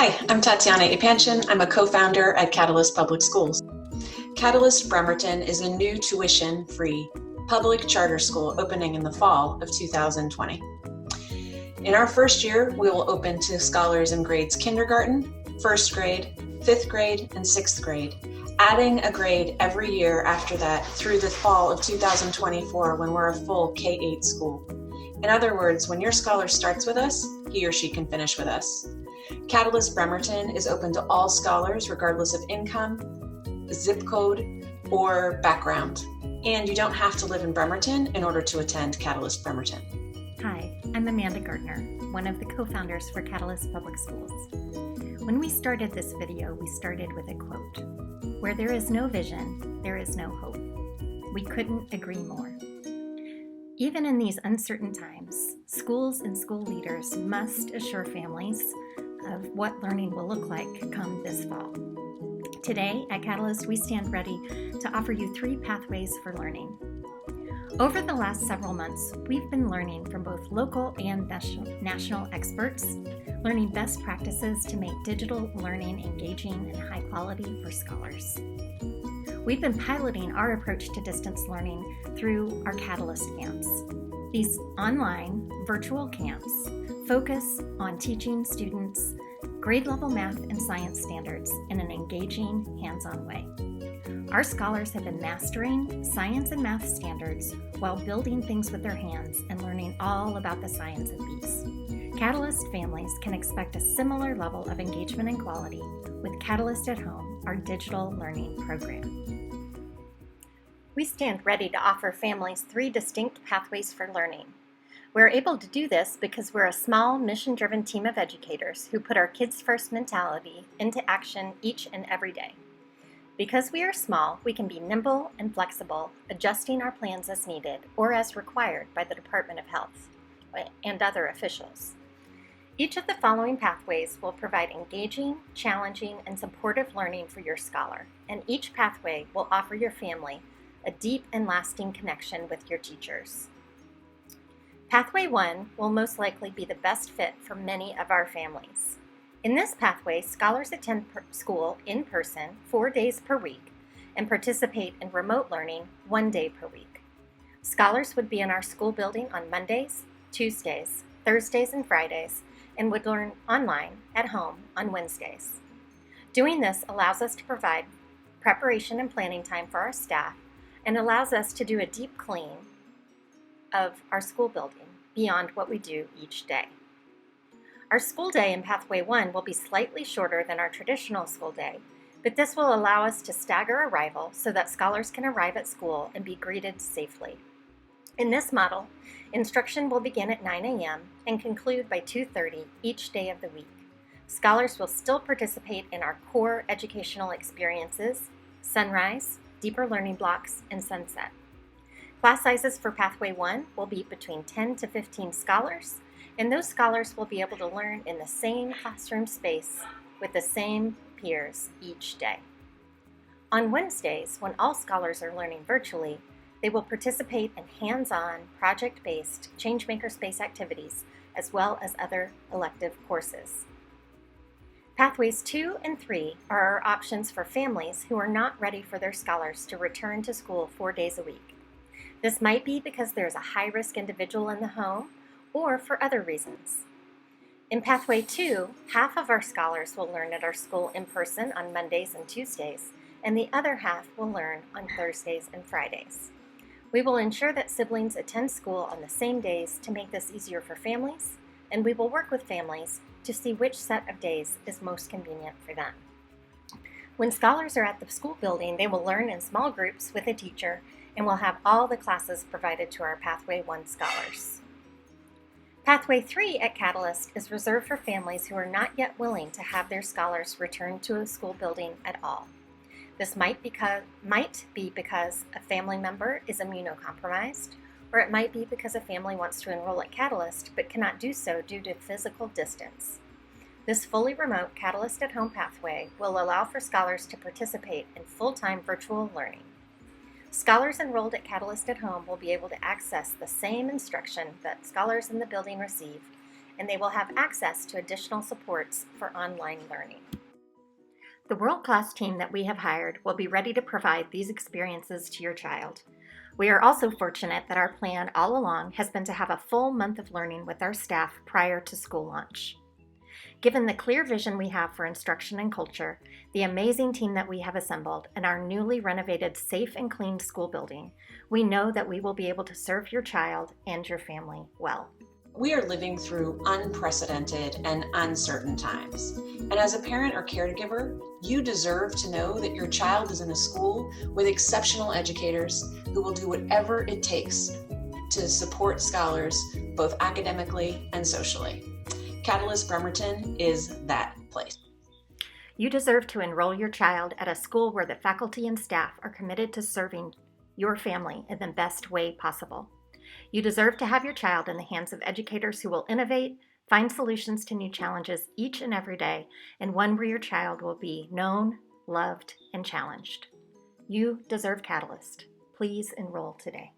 Hi, I'm Tatiana Epanchin. I'm a co-founder at Catalyst Public Schools. Catalyst Bremerton is a new tuition-free public charter school opening in the fall of 2020. In our first year, we will open to scholars in grades kindergarten, first grade, fifth grade, and sixth grade, adding a grade every year after that through the fall of 2024 when we're a full K-8 school. In other words, when your scholar starts with us, he or she can finish with us. Catalyst Bremerton is open to all scholars regardless of income, zip code, or background. And you don't have to live in Bremerton in order to attend Catalyst Bremerton. Hi, I'm Amanda Gartner, one of the co-founders for Catalyst Public Schools. When we started this video, we started with a quote: "Where there is no vision, there is no hope." We couldn't agree more. Even in these uncertain times, schools and school leaders must assure families of what learning will look like come this fall. Today at Catalyst, we stand ready to offer you 3 pathways for learning. Over the last several months, we've been learning from both local and national experts, learning best practices to make digital learning engaging and high quality for scholars. We've been piloting our approach to distance learning through our Catalyst camps. These online virtual camps focus on teaching students grade-level math and science standards in an engaging, hands-on way. Our scholars have been mastering science and math standards while building things with their hands and learning all about the science of bees. Catalyst families can expect a similar level of engagement and quality with Catalyst at Home, our digital learning program. We stand ready to offer families 3 distinct pathways for learning. We're able to do this because we're a small, mission-driven team of educators who put our kids-first mentality into action each and every day. Because we are small, we can be nimble and flexible, adjusting our plans as needed or as required by the Department of Health and other officials. Each of the following pathways will provide engaging, challenging, and supportive learning for your scholar, and each pathway will offer your family a deep and lasting connection with your teachers. Pathway 1 will most likely be the best fit for many of our families. In this pathway, scholars attend school in person 4 days per week and participate in remote learning 1 day per week. Scholars would be in our school building on Mondays, Tuesdays, Thursdays, and Fridays, and would learn online at home on Wednesdays. Doing this allows us to provide preparation and planning time for our staff and allows us to do a deep clean of our school building beyond what we do each day. Our school day in Pathway 1 will be slightly shorter than our traditional school day, but this will allow us to stagger arrival so that scholars can arrive at school and be greeted safely. In this model, instruction will begin at 9 a.m. and conclude by 2:30 each day of the week. Scholars will still participate in our core educational experiences, Sunrise, Deeper Learning Blocks, and Sunset. Class sizes for Pathway 1 will be between 10 to 15 scholars, and those scholars will be able to learn in the same classroom space with the same peers each day. On Wednesdays, when all scholars are learning virtually, they will participate in hands-on, project-based Changemaker Space activities, as well as other elective courses. Pathways 2 and 3 are our options for families who are not ready for their scholars to return to school 4 days a week. This might be because there's a high-risk individual in the home or for other reasons. In Pathway 2, half of our scholars will learn at our school in person on Mondays and Tuesdays, and the other half will learn on Thursdays and Fridays. We will ensure that siblings attend school on the same days to make this easier for families, and we will work with families to see which set of days is most convenient for them. When scholars are at the school building, they will learn in small groups with a teacher and will have all the classes provided to our Pathway 1 scholars. Pathway 3 at Catalyst is reserved for families who are not yet willing to have their scholars return to a school building at all. This might be because a family member is immunocompromised, or it might be because a family wants to enroll at Catalyst but cannot do so due to physical distance. This fully remote Catalyst at Home pathway will allow for scholars to participate in full-time virtual learning. Scholars enrolled at Catalyst at Home will be able to access the same instruction that scholars in the building receive and they will have access to additional supports for online learning. The world-class team that we have hired will be ready to provide these experiences to your child. We are also fortunate that our plan all along has been to have a full month of learning with our staff prior to school launch. Given the clear vision we have for instruction and culture, the amazing team that we have assembled, and our newly renovated safe and clean school building, we know that we will be able to serve your child and your family well. We are living through unprecedented and uncertain times. And as a parent or caregiver, you deserve to know that your child is in a school with exceptional educators who will do whatever it takes to support scholars both academically and socially. Catalyst Bremerton is that place. You deserve to enroll your child at a school where the faculty and staff are committed to serving your family in the best way possible. You deserve to have your child in the hands of educators who will innovate, find solutions to new challenges each and every day, and one where your child will be known, loved, and challenged. You deserve Catalyst. Please enroll today.